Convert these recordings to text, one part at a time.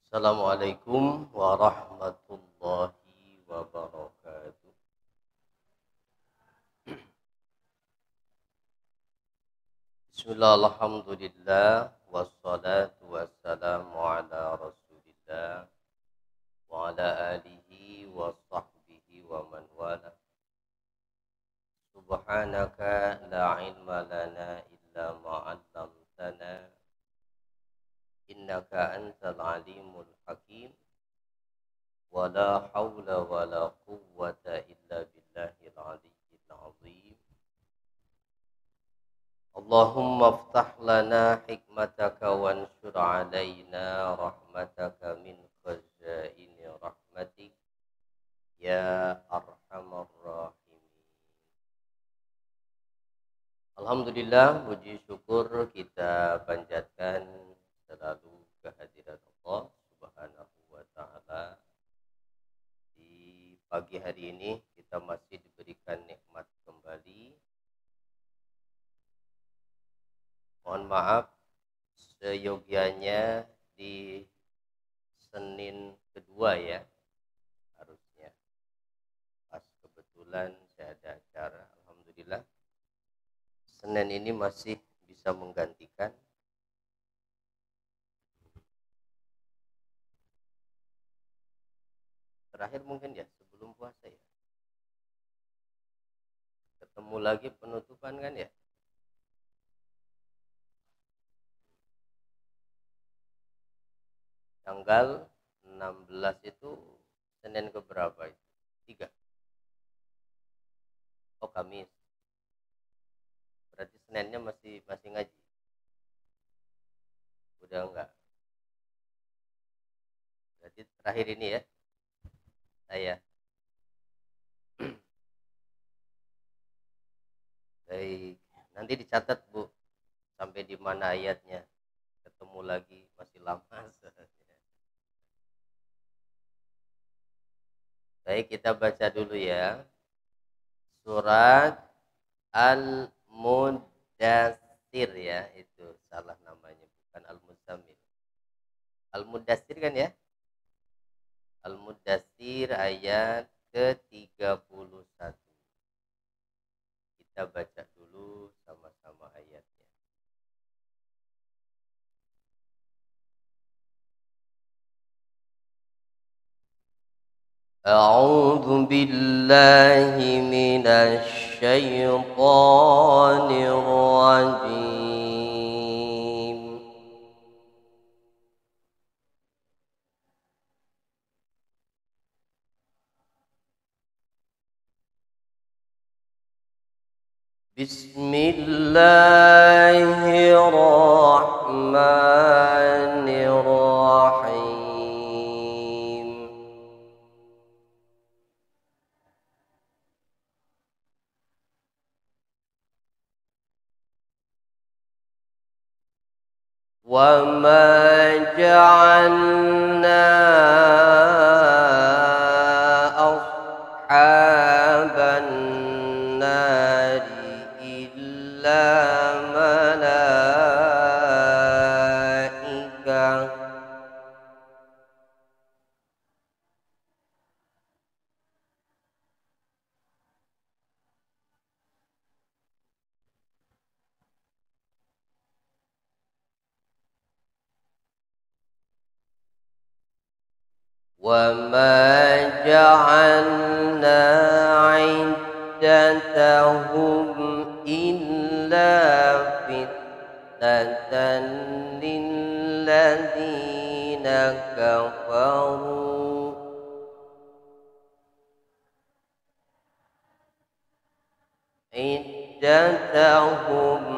Assalamualaikum warahmatullahi wabarakatuh. Bismillah, alhamdulillah, wassalatu wassalamu ala rasulillah wa ala alihi wa sahbihi wa man wala. Subhanaka la ilma lana illa ma'allamtana innaka antal alimul hakim. ولا حول ولا قوة إلا بالله العلي العظيم. اللهم افتح لنا حكمتك وانشر علينا رحمتك من خزائن رحمتك يا أرحم الراحمين. Alhamdulillah, puji syukur kita panjatkan selalu kehadiran Allah Subhanahu wa taala. Pagi hari ini kita masih diberikan nikmat kembali. Mohon maaf seyogianya di Senin kedua ya, harusnya pas kebetulan saya ada acara. Alhamdulillah Senin ini masih bisa menggantikan. Terakhir mungkin ya sebelum puasa ya, ketemu lagi penutupan kan ya. Tanggal 16 itu Senin keberapa itu? 3. Oh, Kamis. Berarti Seninnya masih ngaji. Udah enggak. Berarti terakhir ini ya. Saya. Baik, nanti dicatat Bu, sampai di mana ayatnya. Ketemu lagi masih lama. Baik, kita baca dulu ya. Surat Al-Mudaththir ya, itu salah namanya, bukan Al-Muzammil. Al-Mudaththir kan ya? Al-Mudaththir ayat ke-31. Kita baca dulu sama-sama ayatnya. A'udzu billahi minasy syaithanir rajim. Bismillahirrahmanirrahim. Wa ma ja'alna ashaban nari illa malaika wa ma ja'alna 'iddatahum illa fitnatan lil ladzina kafaru iddatahum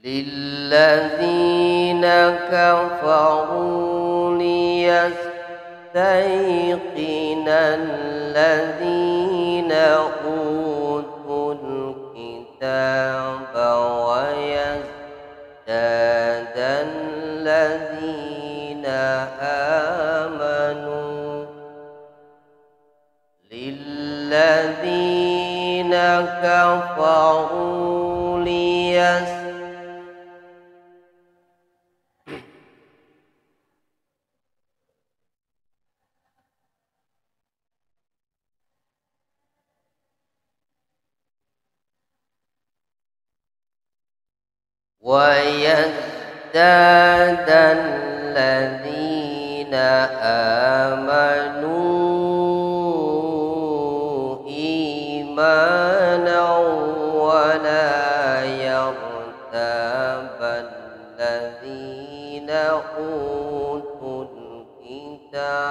للذين كفروا ليستيقن الذين أوتوا الكتاب ويزداد الذين آمنوا للذين كفروا ويزداد الذين آمنوا إيمانا ولا يرتاب الذين أوتوا الكتاب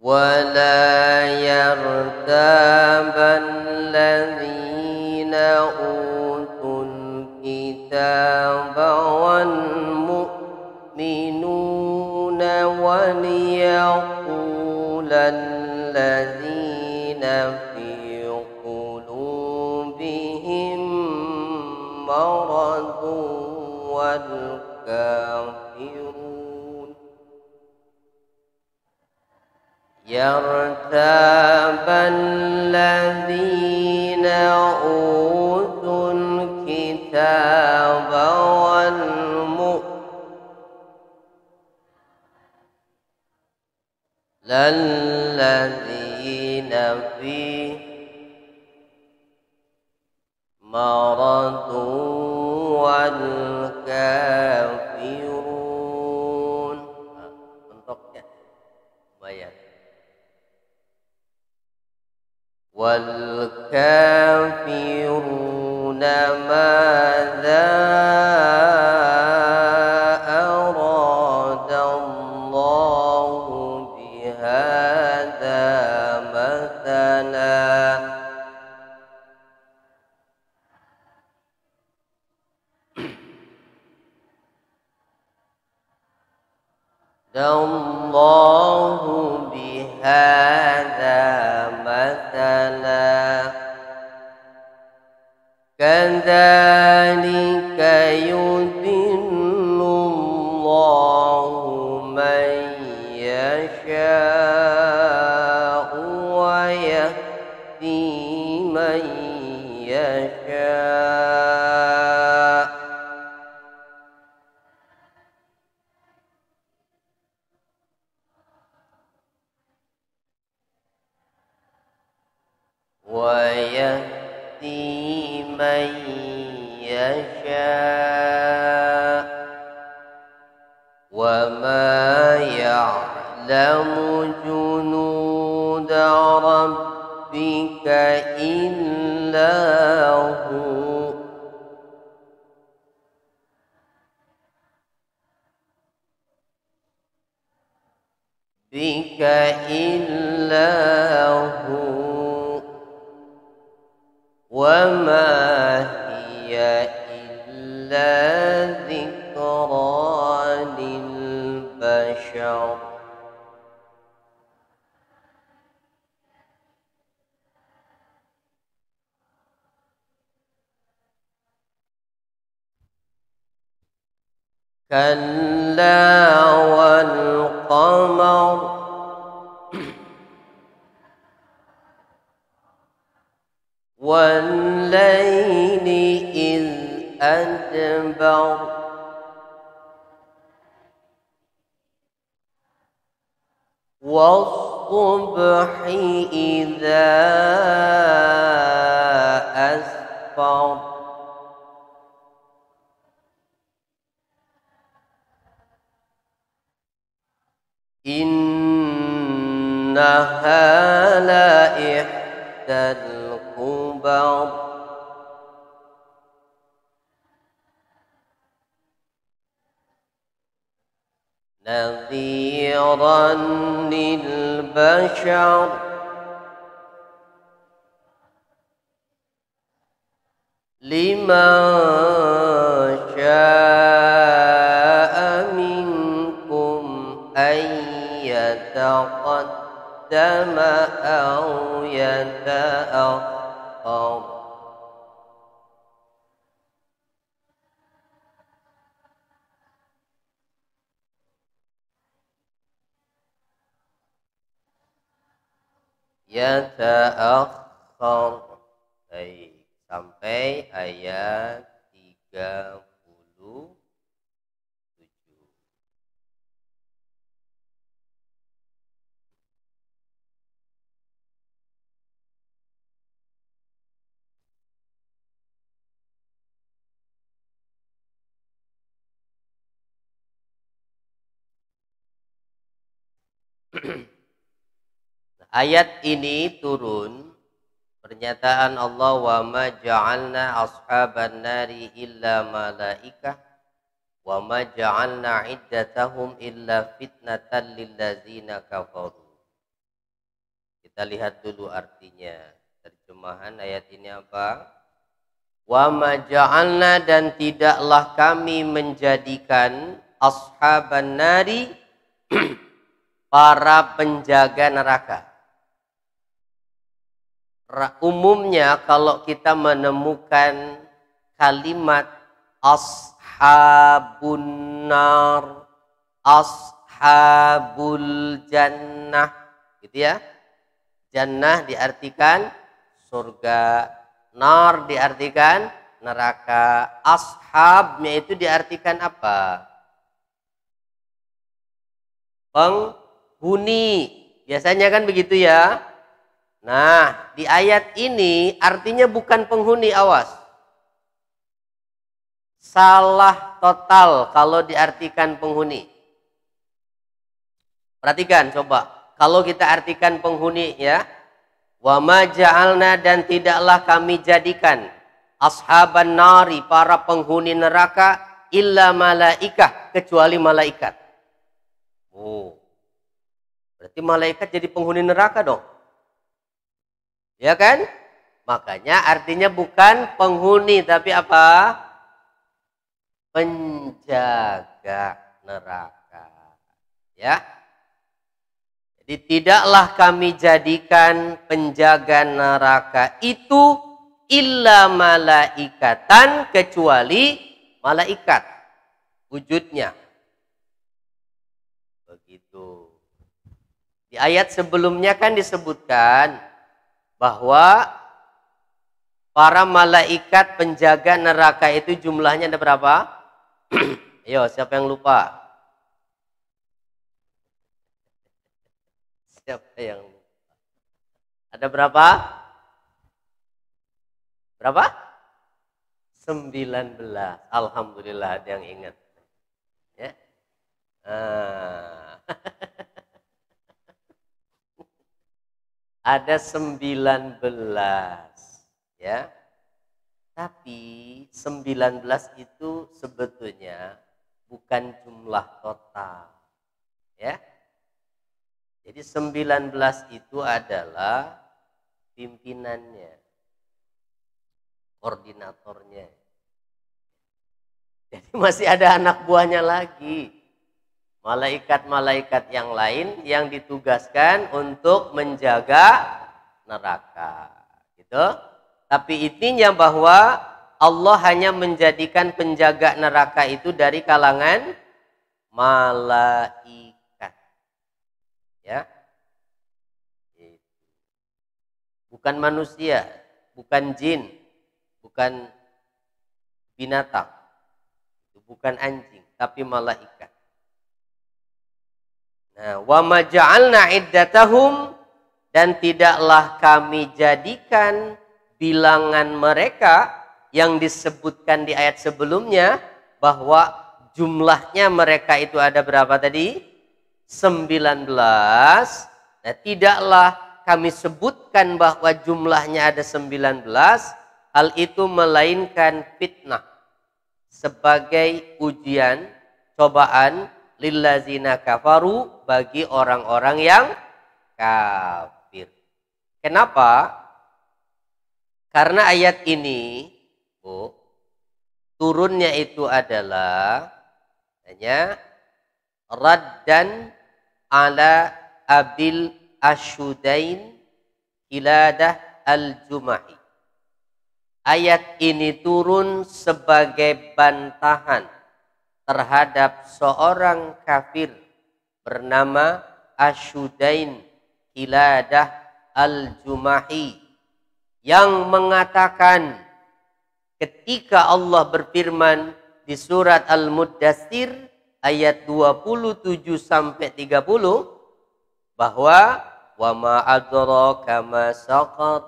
ولا يرتاب الذين أوتوا الكتاب والمؤمنون وليقول الذين في قلوبهم مرض والكافرون يرتاب الذين أوتوا الكتاب الذين في مرض والكافرون. Bentuknya lumayan. والكافرون ماذا أراد الله بهذا مثلا الله بهذا مثلا كذلك يضل الله من يشاء ويهدي من يشاء ويهدي من يشاء وما يعلم جنود ربك إلا هو بك إلا هو وما هي إلا ذكرى للبشر كلا والقمر والليل إذ أدبر والصبح إذا أسفر إنها لإحدى الكبر نذيرا للبشر لمن شاء منكم يتقدم أو يتأخر. Yata'akhkhar. Baik, sampai ayat 37. Ayat ini turun pernyataan Allah, wa ma ja'alna ashaban nari illa malaikah wa ma ja'alna iddatahum illa fitnatan lillazina kafaru. Kita lihat dulu artinya. Terjemahan ayat ini apa? Wa ma ja'alna, dan tidaklah kami menjadikan ashaban nari para penjaga neraka. Umumnya kalau kita menemukan kalimat ashabun nar, ashabul jannah, gitu ya. Jannah diartikan surga, nar diartikan neraka. Ashabnya itu diartikan apa? Penghuni. Biasanya kan begitu ya. Nah, di ayat ini artinya bukan penghuni, awas. Salah total kalau diartikan penghuni. Perhatikan coba. Kalau kita artikan penghuni ya. Wa ma ja'alna, dan tidaklah kami jadikan ashaban nari, para penghuni neraka, illa malaikah, kecuali malaikat. Oh. Berarti malaikat jadi penghuni neraka dong. Ya kan? Makanya artinya bukan penghuni, tapi apa? Penjaga neraka. Ya. Jadi tidaklah kami jadikan penjaga neraka itu illa malaikatan, kecuali malaikat wujudnya. Begitu. Di ayat sebelumnya kan disebutkan bahwa para malaikat penjaga neraka itu jumlahnya ada berapa? Ayo, siapa yang lupa? Siapa yang lupa? Ada berapa? Berapa? 19. Alhamdulillah ada yang ingat. Ya. Ada 19 ya. Tapi 19 itu sebetulnya bukan jumlah total. Ya. Jadi 19 itu adalah pimpinannya, koordinatornya. Jadi masih ada anak buahnya lagi. Malaikat-malaikat yang lain yang ditugaskan untuk menjaga neraka. Gitu. Tapi intinya bahwa Allah hanya menjadikan penjaga neraka itu dari kalangan malaikat. Ya. Bukan manusia, bukan jin, bukan binatang, bukan anjing, tapi malaikat. Nah, wa ma ja'alna iddatahum, dan tidaklah kami jadikan bilangan mereka yang disebutkan di ayat sebelumnya, bahwa jumlahnya mereka itu ada berapa tadi? 19. Nah, tidaklah kami sebutkan bahwa jumlahnya ada 19, hal itu melainkan fitnah, sebagai ujian, cobaan, lillazina kafaru, bagi orang-orang yang kafir. Kenapa? Karena ayat ini, turunnya itu adalah hanya raddan ala Abil Asyudain Qiladah Al-Jumahi. Ayat ini turun sebagai bantahan terhadap seorang kafir bernama Asyudain Qiladah Al-Jumahi yang mengatakan ketika Allah berfirman di surat Al-Muddatsir ayat 27 sampai 30 bahwa wa ma adraka ma saqat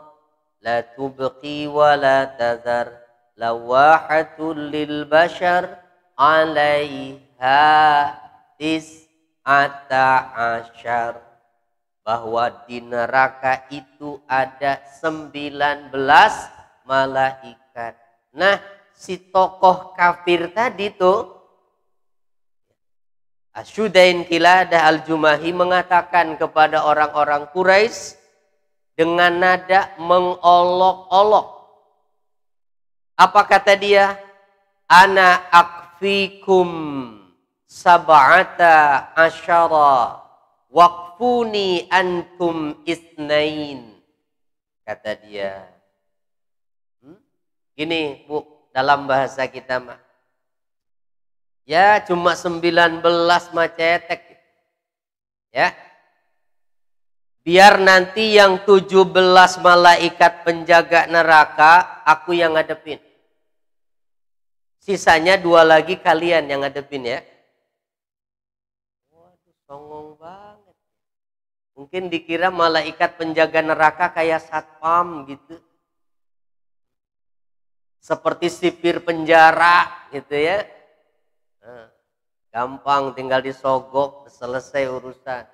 la tubqi wa la tadhar lawahatul lil bashar 'alaiha tis'ata asyar, bahwa di neraka itu ada 19 malaikat. Nah, si tokoh kafir tadi tuh Asyudain Qiladah Al-Jumahi mengatakan kepada orang-orang Quraisy dengan nada mengolok-olok. Apa kata dia? Ana akfikum sab'ata asyara waqfuni antum isnain. Kata dia. Gini Bu, dalam bahasa kita mah. Ya cuma 19 mah cetek. Ya. Biar nanti yang 17 malaikat penjaga neraka aku yang ngadepin. Sisanya 2 lagi kalian yang ngadepin ya. Waduh, songong banget. Mungkin dikira malaikat penjaga neraka kayak satpam gitu. Seperti sipir penjara gitu ya. Gampang tinggal disogok, selesai urusan.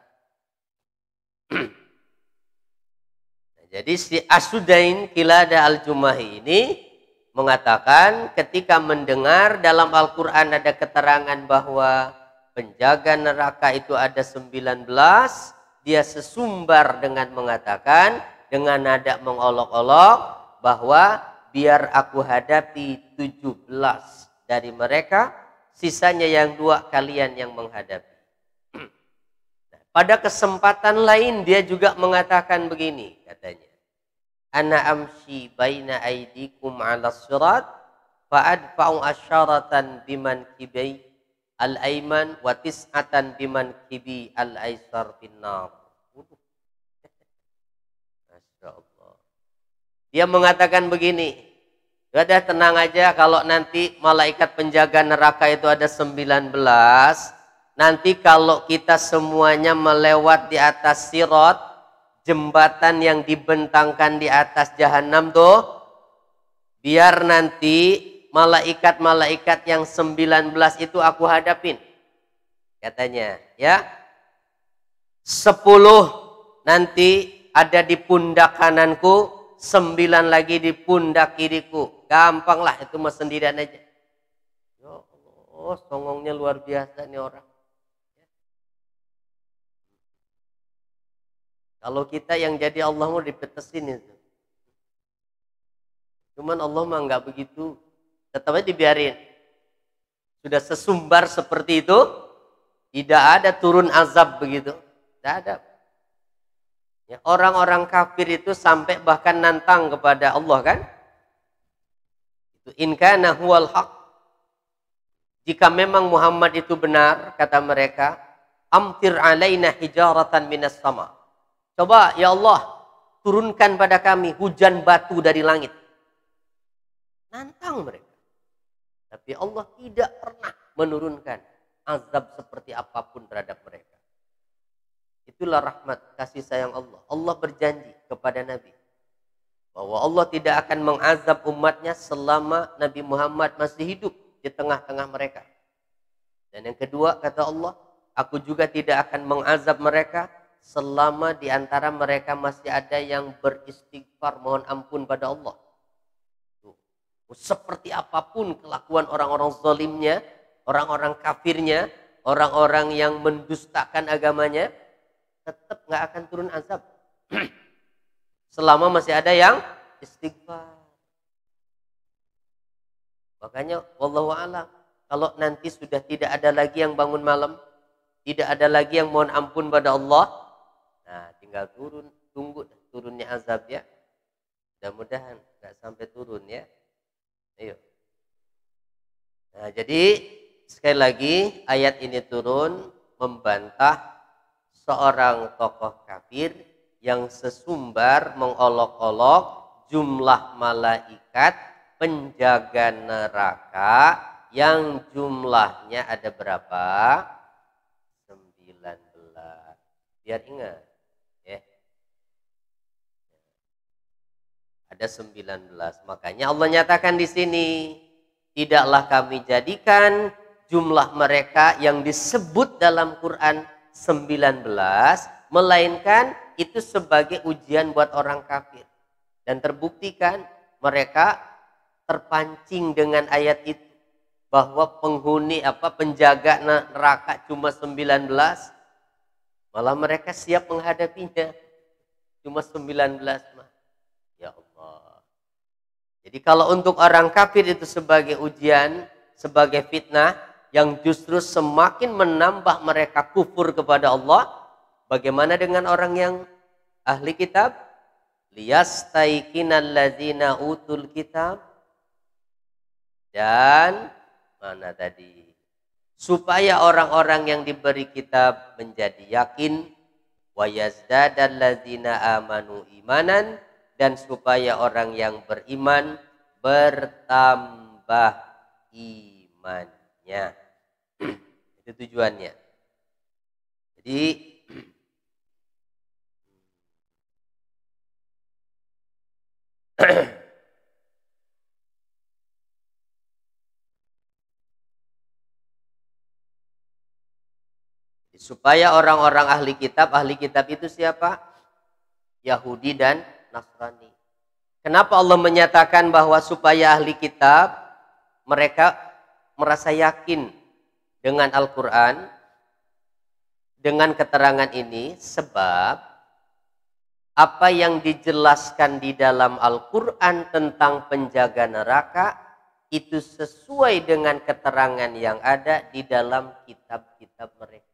Nah, jadi si Asyudain Qiladah Al-Jumahi ini mengatakan ketika mendengar dalam Al-Quran ada keterangan bahwa penjaga neraka itu ada 19, dia sesumbar dengan mengatakan dengan nada mengolok-olok bahwa biar aku hadapi 17 dari mereka, sisanya yang 2 kalian yang menghadapi. Pada kesempatan lain dia juga mengatakan begini katanya. Ana amshi baina aidikum ala sirat fa'adfa'u asyaratan biman kibai al-aiman wa tis'atan biman kibi al-aisar finnar. Masya Allah. Dia mengatakan begini. Sudah tenang aja kalau nanti malaikat penjaga neraka itu ada 19. Nanti kalau kita semuanya melewat di atas sirat, jembatan yang dibentangkan di atas jahanam tuh, biar nanti malaikat-malaikat yang 19 itu aku hadapin. Katanya, ya. 10 nanti ada di pundak kananku, 9 lagi di pundak kiriku. Gampang lah itu mah sendirian aja. Ya Allah, songongnya luar biasa nih orang. Kalau kita yang jadi Allah mau dipetesin itu. Cuman Allah mah nggak begitu. Tetap aja dibiarin. Sudah sesumbar seperti itu, tidak ada turun azab begitu. Tidak ada. Ya, orang-orang kafir itu sampai bahkan nantang kepada Allah kan. In kana huwal haq. Jika memang Muhammad itu benar, kata mereka, amtir alaina hijaratan minas sama. Coba ya Allah, turunkan pada kami hujan batu dari langit. Nantang mereka. Tapi Allah tidak pernah menurunkan azab seperti apapun terhadap mereka. Itulah rahmat kasih sayang Allah. Allah berjanji kepada Nabi bahwa Allah tidak akan mengazab umatnya selama Nabi Muhammad masih hidup di tengah-tengah mereka. Dan yang kedua kata Allah, aku juga tidak akan mengazab mereka selama di antara mereka masih ada yang beristighfar mohon ampun pada Allah. Seperti apapun kelakuan orang-orang zalimnya, orang-orang kafirnya, orang-orang yang mendustakan agamanya, tetap nggak akan turun azab. Selama masih ada yang istighfar. Makanya wallahu a'lam, kalau nanti sudah tidak ada lagi yang bangun malam, tidak ada lagi yang mohon ampun pada Allah, Nah, tinggal tunggu turunnya azab ya. Mudah-mudahan nggak sampai turun ya. Ayo. Nah, jadi sekali lagi ayat ini turun membantah seorang tokoh kafir yang sesumbar mengolok-olok jumlah malaikat penjaga neraka yang jumlahnya ada berapa? 19. Biar ingat ya. Ada 19. Makanya Allah nyatakan di sini, tidaklah kami jadikan jumlah mereka yang disebut dalam Quran 19, melainkan itu sebagai ujian buat orang kafir. Dan terbuktikan mereka terpancing dengan ayat itu, bahwa penjaga neraka cuma 19, malah mereka siap menghadapinya. Cuma 19 mah. Ya Allah. Jadi kalau untuk orang kafir itu sebagai ujian, sebagai fitnah yang justru semakin menambah mereka kufur kepada Allah, bagaimana dengan orang yang ahli kitab? Liyastaiqinal ladzina utul kitab. Dan mana tadi? Supaya orang-orang yang diberi kitab menjadi yakin, wa yazdadal ladzina amanu imanan, dan supaya orang yang beriman bertambah imannya. Itu tujuannya. Jadi supaya orang-orang ahli kitab itu siapa? Yahudi dan Nasrani. Kenapa Allah menyatakan bahwa supaya ahli kitab mereka merasa yakin dengan Al-Quran, dengan keterangan ini? Sebab apa yang dijelaskan di dalam Al-Quran tentang penjaga neraka itu sesuai dengan keterangan yang ada di dalam kitab-kitab mereka.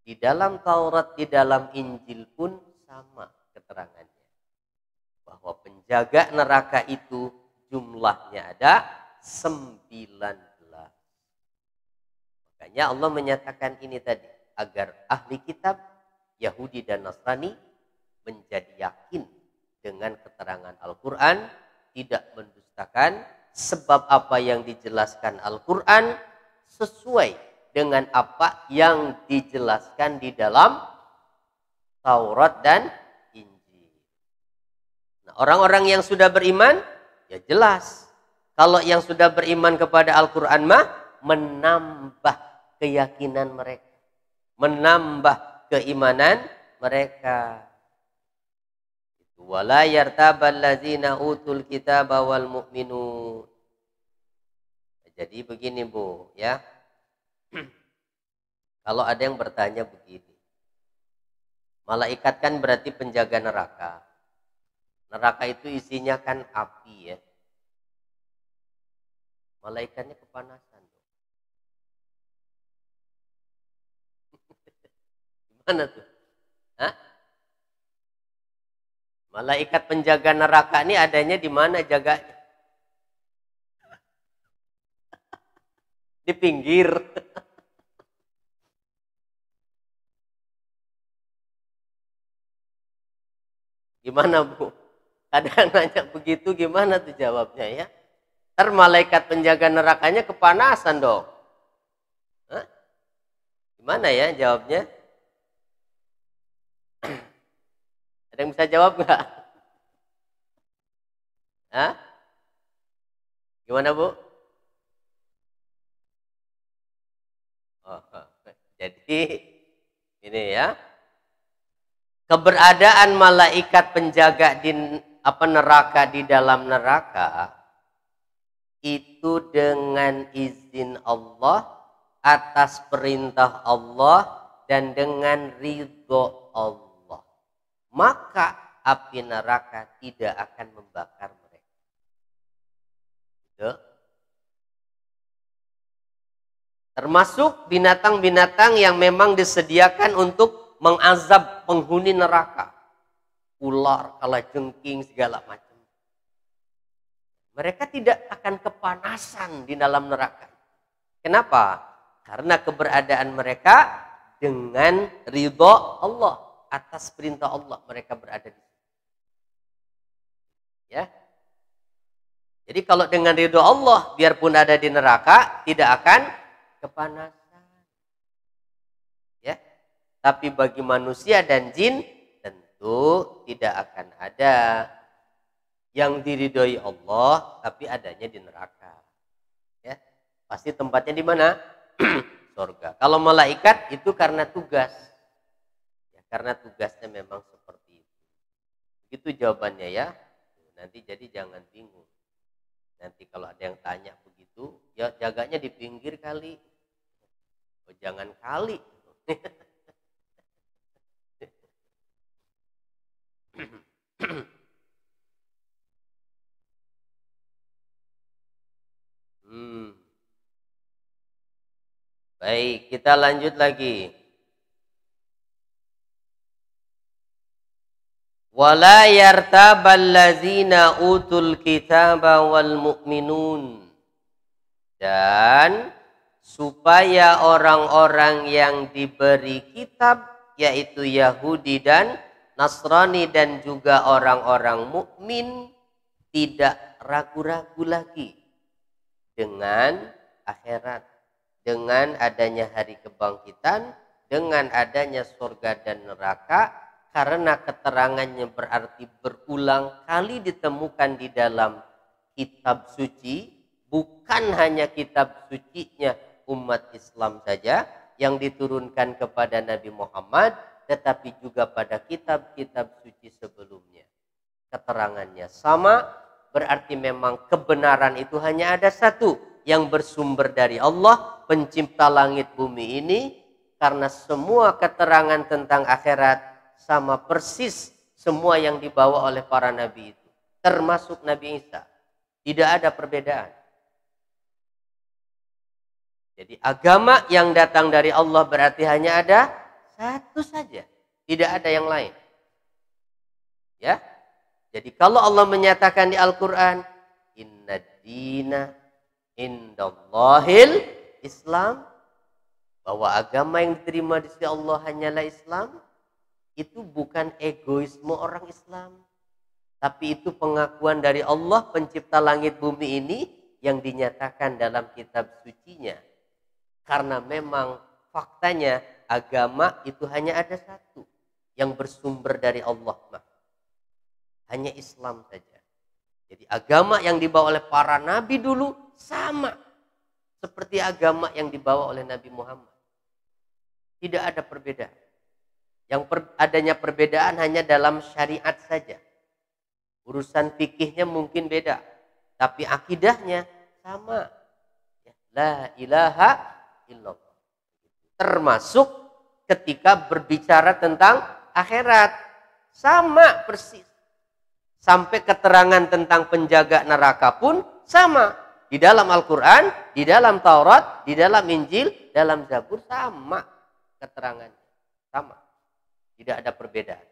Di dalam Taurat, di dalam Injil pun sama keterangannya. Bahwa penjaga neraka itu jumlahnya ada 19. Makanya Allah menyatakan ini tadi, agar ahli kitab Yahudi dan Nasrani menjadi yakin dengan keterangan Al-Quran, tidak mendustakan, sebab apa yang dijelaskan Al-Quran sesuai dengan apa yang dijelaskan di dalam Taurat dan Injil. Nah, orang-orang yang sudah beriman, ya jelas. Kalau yang sudah beriman kepada Al-Quran mah menambah keyakinan mereka, menambah keimanan mereka. Wala yartabal ladzina utul kitaba wal mu'minun. Jadi begini Bu, ya. Kalau ada yang bertanya begini, malaikat kan berarti penjaga neraka. Neraka itu isinya kan api ya. Malaikatnya kepanasan. Gimana tuh? Hah? Malaikat penjaga neraka ini adanya di mana jaganya? Di pinggir. Gimana Bu? Kadang nanya begitu, gimana tuh jawabnya ya? Ntar malaikat penjaga nerakanya kepanasan dong. Hah? Gimana ya jawabnya? Ada yang bisa jawab nggak? Hah? Gimana Bu? Jadi ini ya. Keberadaan malaikat penjaga di neraka, di dalam neraka itu dengan izin Allah, atas perintah Allah, dan dengan ridho Allah. Maka api neraka tidak akan membakar mereka. Gitu. Termasuk binatang-binatang yang memang disediakan untuk mengazab penghuni neraka. Ular, kalajengking, segala macam. Mereka tidak akan kepanasan di dalam neraka. Kenapa? Karena keberadaan mereka dengan ridho Allah. Atas perintah Allah mereka berada di situ. Ya. Jadi kalau dengan ridho Allah, biarpun ada di neraka, tidak akan kepanasan. Ya. Tapi bagi manusia dan jin, tentu tidak akan ada yang diridhoi Allah, tapi adanya di neraka. Ya. Pasti tempatnya di mana? Surga. Kalau malaikat itu karena tugas. Ya, karena tugasnya memang seperti itu. Begitu jawabannya ya. Nanti jadi jangan bingung. Nanti kalau ada yang tanya begitu, ya jaganya di pinggir kali. Oh, jangan kali. Baik, kita lanjut lagi. Wala yartabal ladzina utul kitaba wal mu'minun. Dan supaya orang-orang yang diberi kitab, yaitu Yahudi dan Nasrani dan juga orang-orang mukmin, tidak ragu-ragu lagi dengan akhirat, dengan adanya hari kebangkitan, dengan adanya surga dan neraka, karena keterangannya berarti berulang kali ditemukan di dalam kitab suci, bukan hanya kitab sucinya umat Islam saja yang diturunkan kepada Nabi Muhammad, tetapi juga pada kitab-kitab suci sebelumnya. Keterangannya sama, berarti memang kebenaran itu hanya ada satu, yang bersumber dari Allah, pencipta langit bumi ini, karena semua keterangan tentang akhirat sama persis semua yang dibawa oleh para nabi itu, termasuk Nabi Isa. Tidak ada perbedaan. Jadi agama yang datang dari Allah berarti hanya ada satu saja, tidak ada yang lain. Ya. Jadi kalau Allah menyatakan di Al-Qur'an, inna dina indallahil Islam, bahwa agama yang diterima di sisi Allah hanyalah Islam, itu bukan egoisme orang Islam, tapi itu pengakuan dari Allah pencipta langit bumi ini yang dinyatakan dalam kitab sucinya. Karena memang faktanya agama itu hanya ada satu yang bersumber dari Allah, hanya Islam saja. Jadi agama yang dibawa oleh para nabi dulu sama seperti agama yang dibawa oleh Nabi Muhammad. Tidak ada perbedaan. Yang adanya perbedaan hanya dalam syariat saja. Urusan fikihnya mungkin beda, tapi akidahnya sama. La ilaha illallah. Termasuk ketika berbicara tentang akhirat, sama persis. Sampai keterangan tentang penjaga neraka pun sama. Di dalam Al-Quran, di dalam Taurat, di dalam Injil, dalam Zabur sama keterangannya. Sama. Tidak ada perbedaan.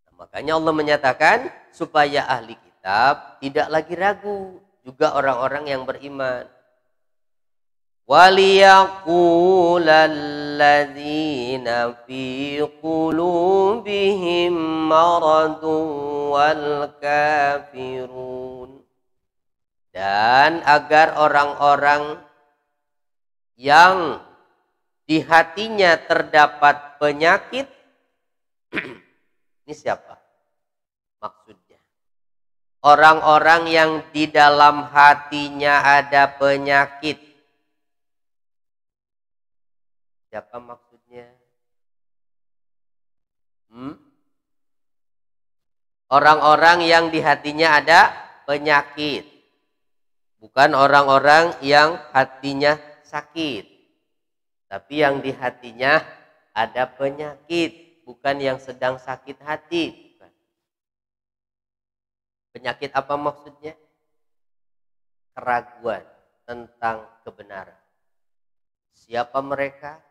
Nah, makanya Allah menyatakan supaya ahli kitab tidak lagi ragu. Juga orang-orang yang beriman. وَلِيَقُولَ الَّذِينَ فِي قُلُوبِهِمْ مَرَضٌ وَالْكَافِرُونَ. Dan agar orang-orang yang di hatinya terdapat penyakit, ini siapa maksudnya? Orang-orang yang di dalam hatinya ada penyakit. Siapa maksudnya? Orang-orang yang di hatinya ada penyakit. Bukan orang-orang yang hatinya sakit. Tapi yang di hatinya ada penyakit. Bukan yang sedang sakit hati. Bukan. Penyakit apa maksudnya? Keraguan tentang kebenaran. Siapa mereka?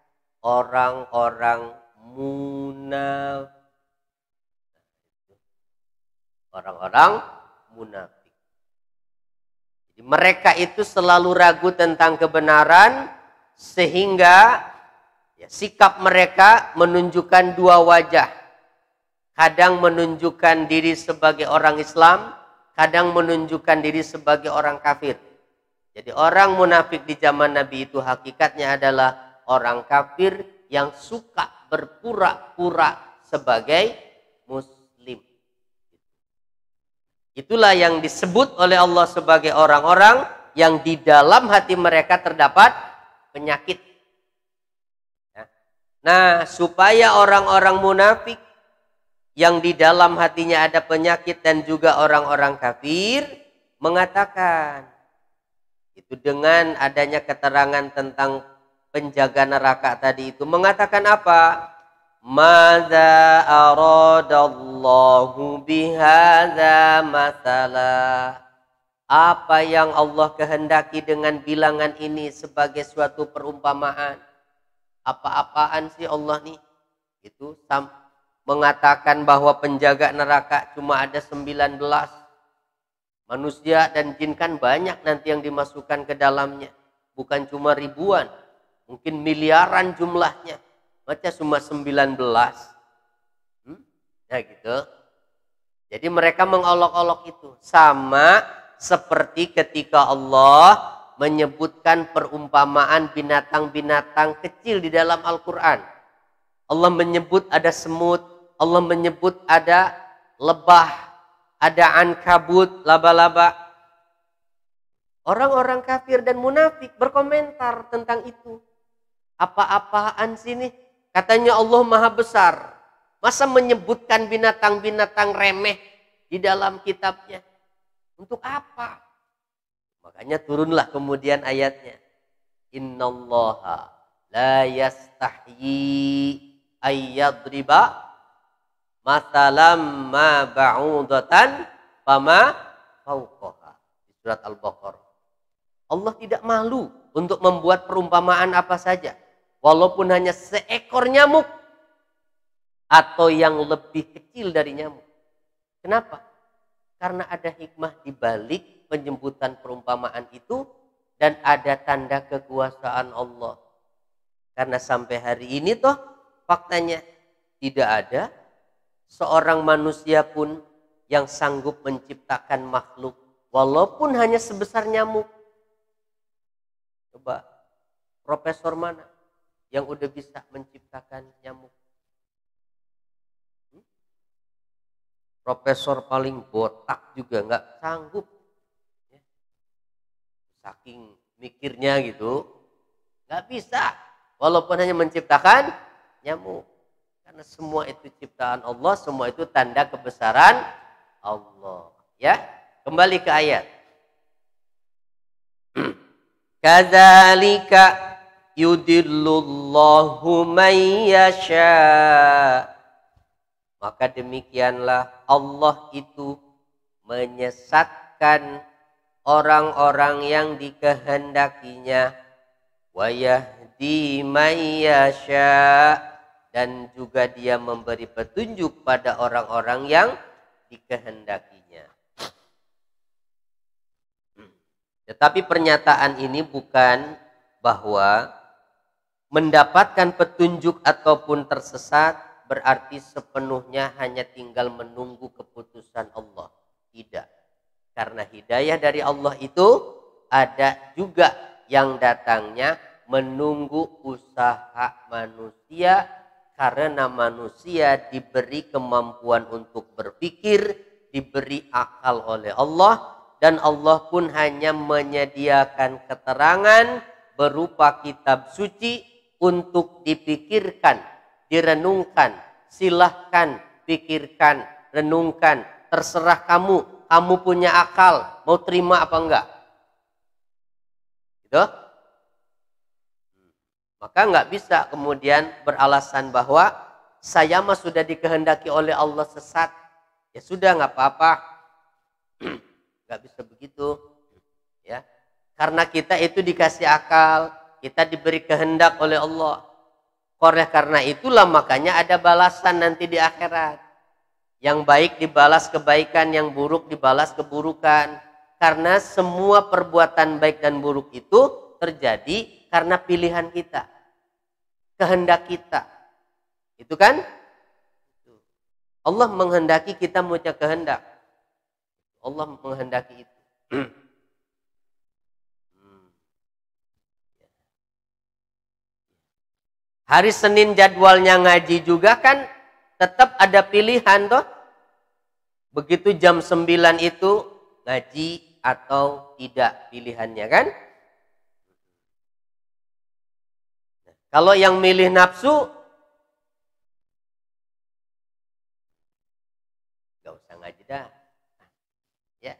Orang-orang munafik. Orang-orang munafik. Jadi mereka itu selalu ragu tentang kebenaran sehingga sikap mereka menunjukkan dua wajah. Kadang menunjukkan diri sebagai orang Islam, kadang menunjukkan diri sebagai orang kafir. Jadi orang munafik di zaman Nabi itu hakikatnya adalah orang kafir yang suka berpura-pura sebagai muslim. Itulah yang disebut oleh Allah sebagai orang-orang yang di dalam hati mereka terdapat penyakit. Nah, supaya orang-orang munafik yang di dalam hatinya ada penyakit dan juga orang-orang kafir mengatakan itu dengan adanya keterangan tentang penjaga neraka tadi itu mengatakan apa? Madza aradallahu bihadza mathala. Apa yang Allah kehendaki dengan bilangan ini sebagai suatu perumpamaan? Apa-apaan sih Allah nih? Itu mengatakan bahwa penjaga neraka cuma ada 19. Manusia dan jin kan banyak nanti yang dimasukkan ke dalamnya. Bukan cuma ribuan. Mungkin miliaran jumlahnya. Macam cuma 19. Ya gitu. Jadi mereka mengolok-olok itu. Sama seperti ketika Allah menyebutkan perumpamaan binatang-binatang kecil di dalam Al-Quran. Allah menyebut ada semut. Allah menyebut ada lebah, ada ankabut, laba-laba. Orang-orang kafir dan munafik berkomentar tentang itu. Apa-apaan sih nih? Katanya Allah Maha Besar. Masa menyebutkan binatang-binatang remeh di dalam kitabnya? Untuk apa? Makanya turunlah kemudian ayatnya. Innallaha la yastahyi ayyadriba matalam ma ba'udatan fama fauqaha. Di surat Al-Baqarah. Allah tidak malu untuk membuat perumpamaan apa saja. Walaupun hanya seekor nyamuk. Atau yang lebih kecil dari nyamuk. Kenapa? Karena ada hikmah di balik penyebutan perumpamaan itu. Dan ada tanda kekuasaan Allah. Karena sampai hari ini toh faktanya tidak ada seorang manusia pun yang sanggup menciptakan makhluk walaupun hanya sebesar nyamuk. Coba profesor mana yang udah bisa menciptakan nyamuk? Profesor paling botak juga nggak sanggup. Saking mikirnya gitu, nggak bisa. Walaupun hanya menciptakan nyamuk. Karena semua itu ciptaan Allah, semua itu tanda kebesaran Allah. Ya, kembali ke ayat. Kadzalika yudillullahu man yasha. Maka demikianlah Allah itu menyesatkan orang-orang yang dikehendakinya. Wa yahdi man yasha. Dan juga dia memberi petunjuk pada orang-orang yang dikehendakinya. Tetapi pernyataan ini bukan bahwa mendapatkan petunjuk ataupun tersesat berarti sepenuhnya hanya tinggal menunggu keputusan Allah. Tidak. Karena hidayah dari Allah itu ada juga yang datangnya menunggu usaha manusia. Karena manusia diberi kemampuan untuk berpikir, diberi akal oleh Allah. Dan Allah pun hanya menyediakan keterangan berupa kitab suci untuk dipikirkan, direnungkan. Silahkan pikirkan, renungkan. Terserah kamu, kamu punya akal, mau terima apa enggak? Gitu? Maka nggak bisa kemudian beralasan bahwa saya mah sudah dikehendaki oleh Allah sesat. Ya sudah nggak apa-apa. Nggak bisa begitu. Ya. Karena kita itu dikasih akal. Kita diberi kehendak oleh Allah. Oleh karena itulah makanya ada balasan nanti di akhirat. Yang baik dibalas kebaikan, yang buruk dibalas keburukan. Karena semua perbuatan baik dan buruk itu terjadi karena pilihan kita. Kehendak kita. Itu kan? Allah menghendaki kita punya kehendak. Allah menghendaki itu. Hari Senin jadwalnya ngaji juga kan tetap ada pilihan toh. Begitu jam 9 itu ngaji atau tidak pilihannya kan. Kalau yang milih nafsu, gak usah ngaji dah. Ya.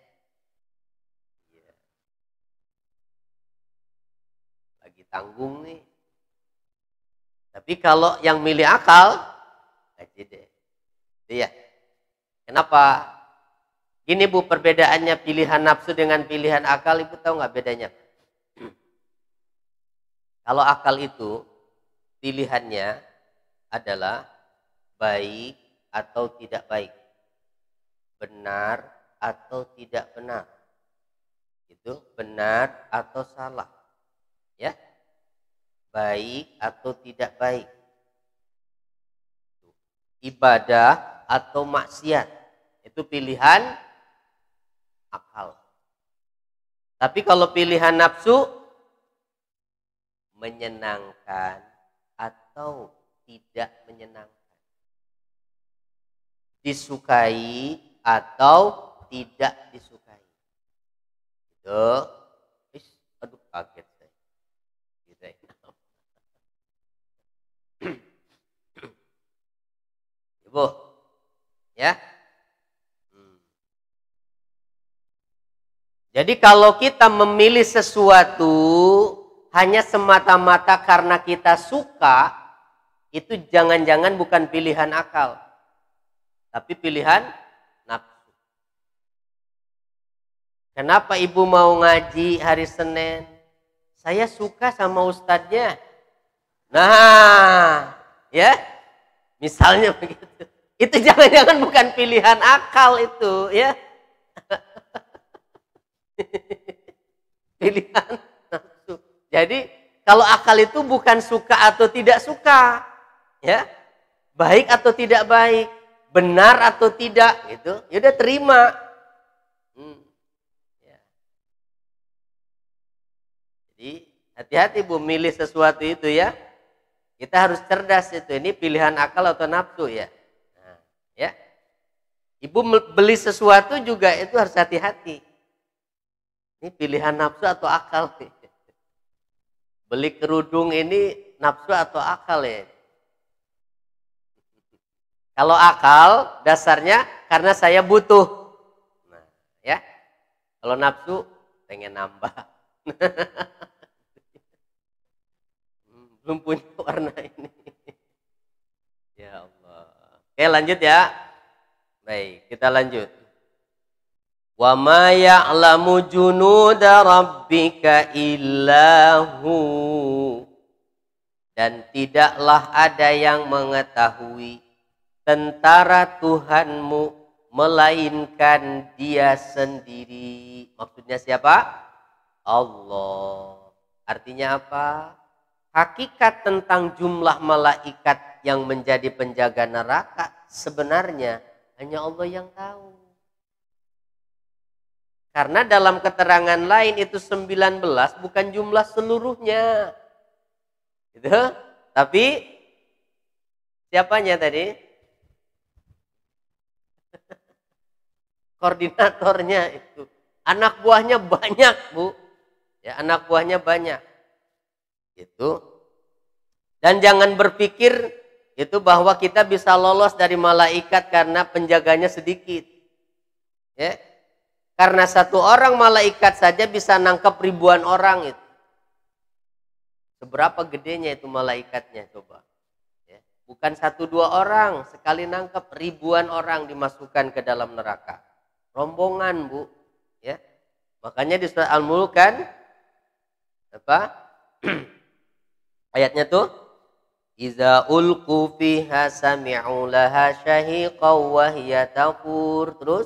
Lagi tanggung nih. Tapi kalau yang milih akal, ngaji deh. Iya. Kenapa? Gini Bu, perbedaannya pilihan nafsu dengan pilihan akal, Ibu tahu nggak bedanya? Kalau akal itu pilihannya adalah baik atau tidak baik, benar atau tidak benar, itu benar atau salah, ya. Baik atau tidak baik, ibadah atau maksiat, itu pilihan akal. Tapi kalau pilihan nafsu, menyenangkan atau tidak menyenangkan, disukai atau tidak disukai. Itu, aduh kaget saya. Ibu, ya. Jadi kalau kita memilih sesuatu hanya semata-mata karena kita suka, itu jangan-jangan bukan pilihan akal, tapi pilihan nafsu. Kenapa Ibu mau ngaji hari Senin? Saya suka sama ustadznya. Nah, ya. Misalnya begitu. Itu jangan-jangan bukan pilihan akal itu, ya. Pilihan nafsu. Jadi kalau akal itu bukan suka atau tidak suka, ya. Baik atau tidak baik, benar atau tidak, gitu. Ya udah terima. Ya. Jadi hati-hati Bu milih sesuatu itu ya. Kita harus cerdas itu. Ini pilihan akal atau nafsu ya. Nah, ya. Ibu beli sesuatu juga itu harus hati-hati. Ini pilihan nafsu atau akal nih. Beli kerudung ini nafsu atau akal ya. Kalau akal dasarnya karena saya butuh. Nah, ya. Kalau nafsu pengen nambah. Belum punya warna ini. Ya Allah. Oke lanjut ya. Baik, kita lanjut. Wa ma ya'lamu junuda rabbika illahu. Dan tidaklah ada yang mengetahui tentara Tuhanmu melainkan Dia sendiri. Maksudnya siapa? Allah. Artinya apa? Hakikat tentang jumlah malaikat yang menjadi penjaga neraka sebenarnya hanya Allah yang tahu. Karena dalam keterangan lain itu 19 bukan jumlah seluruhnya. Gitu. Tapi siapanya tadi? Koordinatornya itu. Anak buahnya banyak, Bu. Ya, anak buahnya banyak. Itu. Dan jangan berpikir itu bahwa kita bisa lolos dari malaikat karena penjaganya sedikit. Ya. Karena satu orang malaikat saja bisa nangkep ribuan orang itu. Seberapa gedenya itu malaikatnya coba. Ya. Bukan 1-2 orang, sekali nangkep ribuan orang dimasukkan ke dalam neraka. Rombongan, Bu. Ya. Makanya di surat Al-Mulk kan apa? Ayatnya tuh Iza ulqu fiha sami'u laha syahiqaw wa hiya tafur. Terus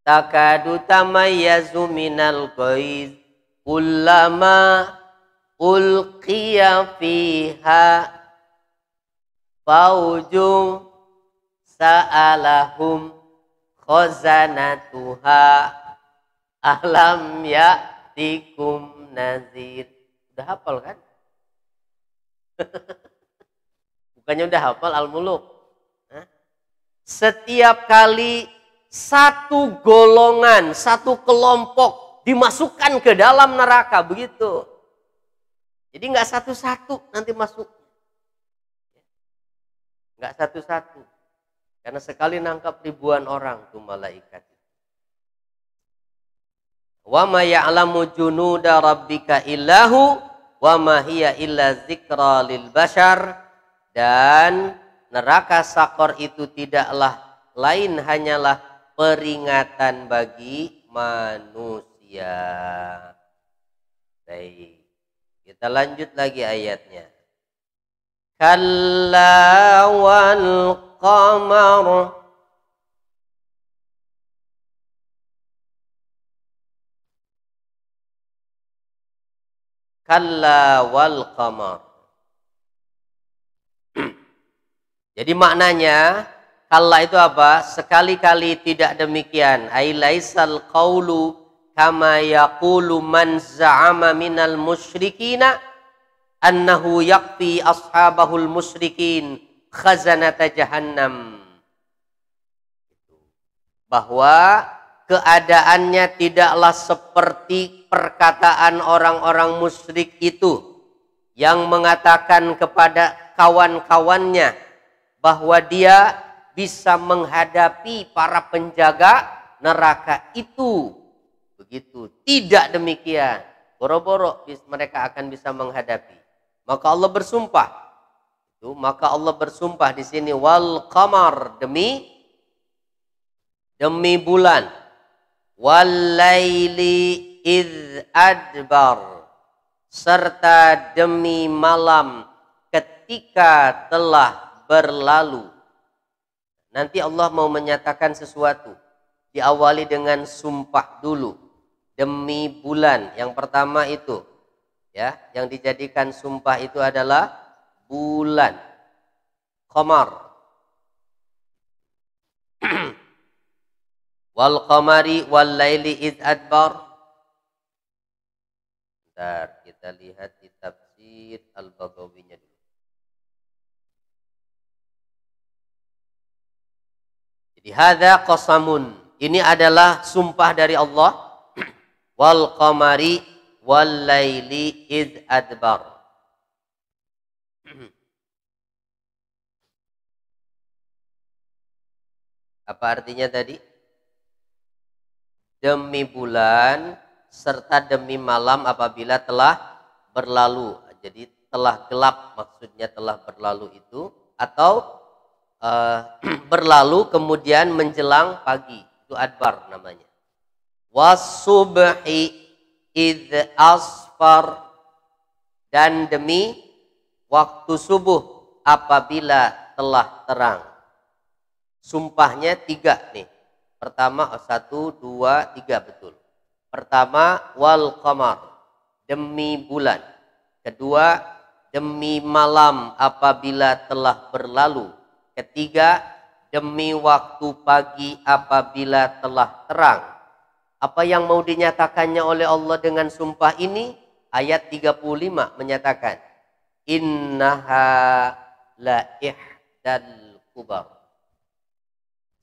takadu tamayyazu minal ghaiz kullama ulqiya fiha faujum sa'alahum khazanatuha alam ya'tikum nazir. Udah hafal kan? Bukannya udah hafal Al-Muluk? Setiap kali satu golongan, satu kelompok dimasukkan ke dalam neraka, begitu. Jadi nggak satu-satu nanti masuk. Nggak satu-satu. Karena sekali nangkap ribuan orang tuh malaikat. Wa ma ya'lamu junuda rabbika illahu wa ma hiya illa dzikra lil bashar. Dan neraka Sakor itu tidaklah lain hanyalah peringatan bagi manusia. Baik. Kita lanjut lagi ayatnya. Kalla wal qamar kalla wal qamar. Jadi maknanya kalla itu apa? Sekali-kali tidak demikian. Ai laisal qaulu kama yaqulu man za'ama minal musyrikina annahu yakfi ashabahul musyrikin khazanata jahannam. Bahwa keadaannya tidaklah seperti perkataan orang-orang musyrik itu yang mengatakan kepada kawan-kawannya bahwa dia bisa menghadapi para penjaga neraka itu. Begitu. Tidak demikian. Boro-boro mereka akan bisa menghadapi. Maka Allah bersumpah. Maka Allah bersumpah di sini wal qamar, demi bulan, wal laili idz adbar, serta demi malam ketika telah berlalu. Nanti Allah mau menyatakan sesuatu. Diawali dengan sumpah dulu. Demi bulan. Yang pertama itu, ya, yang dijadikan sumpah itu adalah bulan. Qamar. Wal qamari wal laili id adbar. Bentar, kita lihat di tafsir Al-Baghawinya dulu. Jadi hadza qasamun. Ini adalah sumpah dari Allah. Wal qamari wal laili id adbar. Apa artinya tadi? Demi bulan serta demi malam apabila telah berlalu. Jadi telah gelap maksudnya telah berlalu itu. Atau berlalu kemudian menjelang pagi. Itu adbar namanya. Wasubhi idz asfar. Dan demi waktu subuh apabila telah terang. Sumpahnya 3 nih. Pertama 1, 2, 3 betul. Pertama wal qamar, demi bulan. Kedua demi malam apabila telah berlalu. Ketiga demi waktu pagi apabila telah terang. Apa yang mau dinyatakannya oleh Allah dengan sumpah ini? Ayat 35 menyatakan innaha la ihdal kubar.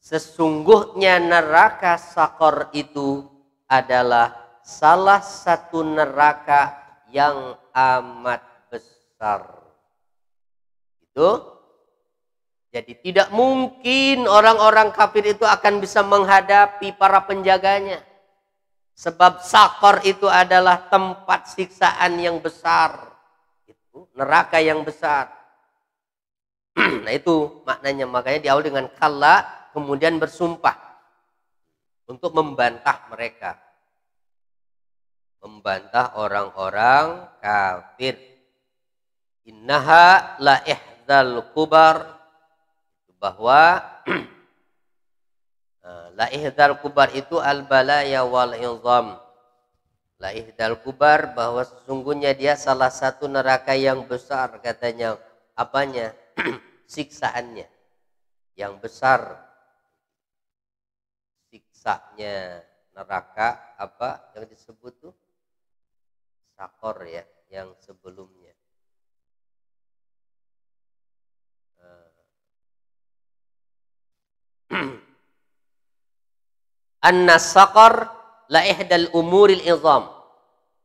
Sesungguhnya neraka Sakor itu adalah salah satu neraka yang amat besar. Itu. Jadi tidak mungkin orang-orang kafir itu akan bisa menghadapi para penjaganya. Sebab Sakor itu adalah tempat siksaan yang besar. Itu neraka yang besar. Nah itu maknanya. Makanya diawali dengan kalla. Kemudian bersumpah untuk membantah mereka. Membantah orang-orang kafir. Innaha la ihdal kubar, bahwa la ihdal kubar itu al balaya wal izam. La ihdal kubar, bahwa sesungguhnya dia salah satu neraka yang besar, katanya. Apanya? Siksaannya yang besar. Siksanya neraka apa yang disebut tuh? Sakor ya, yang sebelumnya. An-nasaqar la ihdal umuril izam.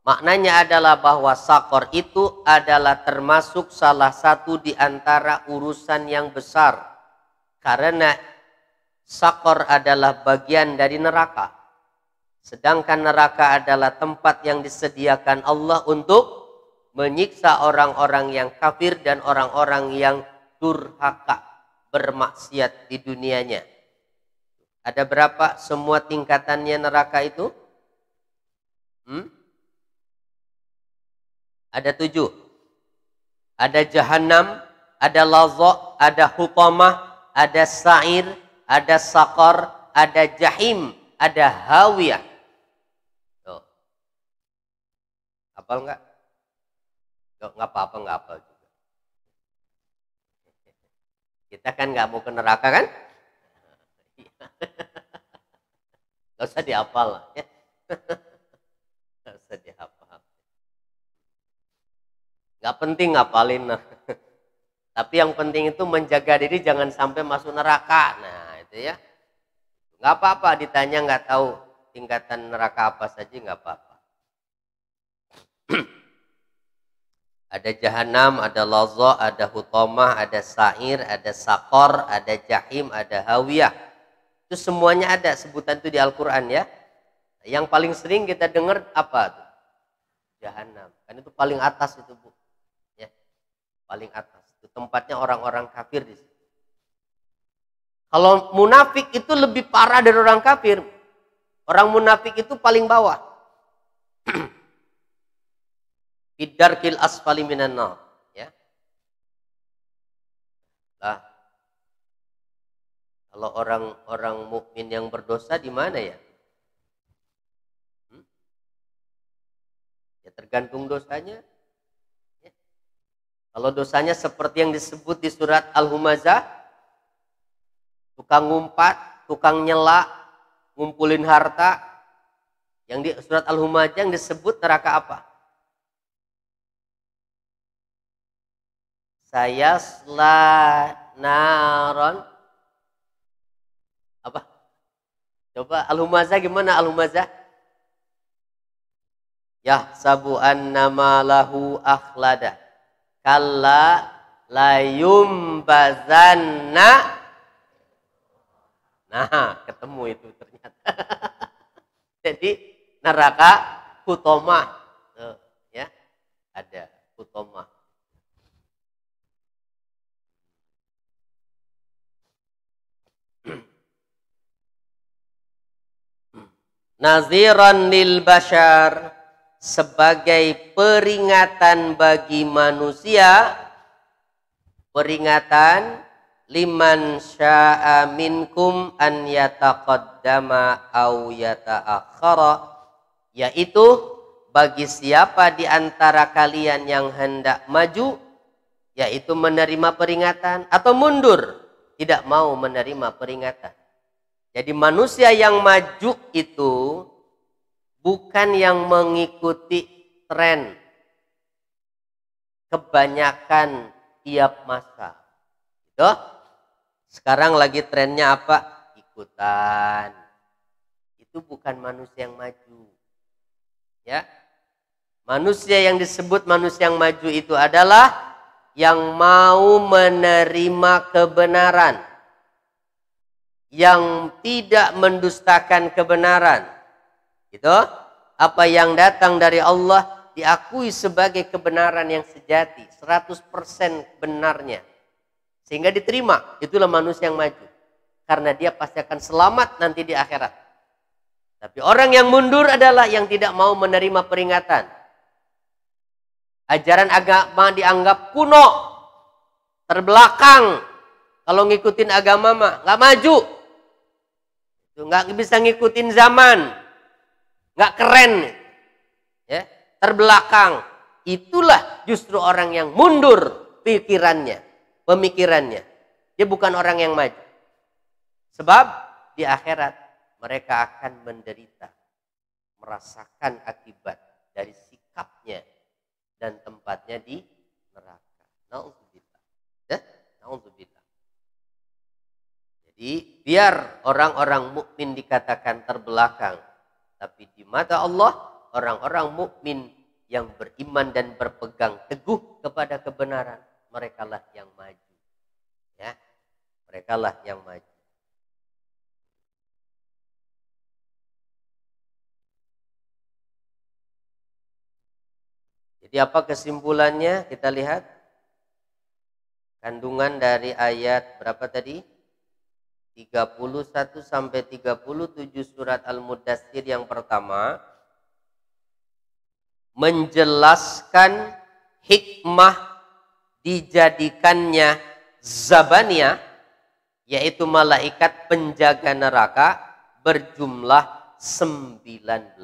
Maknanya adalah bahwa sakor itu adalah termasuk salah satu di antara urusan yang besar. Karena sakor adalah bagian dari neraka. Sedangkan neraka adalah tempat yang disediakan Allah untuk menyiksa orang-orang yang kafir dan orang-orang yang durhaka, bermaksiat di dunianya. Ada berapa semua tingkatannya neraka itu? Ada 7. Ada Jahannam, ada Lazza, ada Hutamah, ada Sa'ir, ada Saqar, ada Jahim, ada Hawiyah. Tuh. Hafal nggak? Nggak apa-apa, nggak hafal juga. Kita kan nggak mau ke neraka kan? Nggak usah dihafal lah. Ya. Nggak usah dihafal. Nggak penting ngapalin. Tapi yang penting itu menjaga diri jangan sampai masuk neraka. Nah itu ya. Nggak apa-apa ditanya nggak tahu tingkatan neraka apa saja, nggak apa-apa. Ada Jahannam, ada Lazza, ada Hutamah, ada Sa'ir, ada Saqar, ada Jahim, ada Hawiyah. Itu semuanya ada sebutan itu di Al-Quran ya. Yang paling sering kita dengar apa tuh? Jahannam. Kan itu paling atas itu Bu. Ya. Paling atas. Itu tempatnya orang-orang kafir di situ. Kalau munafik itu lebih parah dari orang kafir. Orang munafik itu paling bawah. Bidarkil asfali minan nar, ya. Lah. Kalau orang mukmin yang berdosa di mana ya? Ya tergantung dosanya. Ya. Kalau dosanya seperti yang disebut di surat Al-Humazah, tukang ngumpat, tukang nyela, ngumpulin harta, yang di surat Al-Humazah yang disebut neraka apa? Saya naron apa? Coba Al-Humazah gimana Al-Humazah? Yahsabu annama lahu akhlada kalla layumbazanna. Nah, ketemu itu ternyata. Jadi neraka Hutamah. Ya, ada Hutamah. Naziran lil bashar, sebagai peringatan bagi manusia, peringatan liman syaa minkum an yataqaddama aw yata'akhkhara, yaitu bagi siapa di antara kalian yang hendak maju, yaitu menerima peringatan, atau mundur tidak mau menerima peringatan. Jadi manusia yang maju itu bukan yang mengikuti tren kebanyakan tiap masa. Gitu? Sekarang lagi trennya apa? Ikutan. Itu bukan manusia yang maju. Ya. Manusia yang disebut manusia yang maju itu adalah yang mau menerima kebenaran, yang tidak mendustakan kebenaran. Gitu? Apa yang datang dari Allah diakui sebagai kebenaran yang sejati, 100% benarnya. Sehingga diterima. Itulah manusia yang maju. Karena dia pasti akan selamat nanti di akhirat. Tapi orang yang mundur adalah yang tidak mau menerima peringatan. Ajaran agama dianggap kuno, terbelakang. Kalau ngikutin agama mah nggak maju, nggak bisa ngikutin zaman, nggak keren, ya, terbelakang. Itulah justru orang yang mundur pikirannya, pemikirannya. Dia bukan orang yang maju. Sebab di akhirat mereka akan menderita, merasakan akibat dari sikapnya dan tempatnya di neraka. Nauzubillah. Ya, nauzubillah. Jadi biar orang-orang mukmin dikatakan terbelakang, tapi di mata Allah orang-orang mukmin yang beriman dan berpegang teguh kepada kebenaran, merekalah yang maju. Ya, merekalah yang maju. Jadi apa kesimpulannya? Kita lihat kandungan dari ayat berapa tadi? 31 sampai 37 surat Al-Mudaththir yang pertama menjelaskan hikmah dijadikannya zabaniyah, yaitu malaikat penjaga neraka berjumlah 19.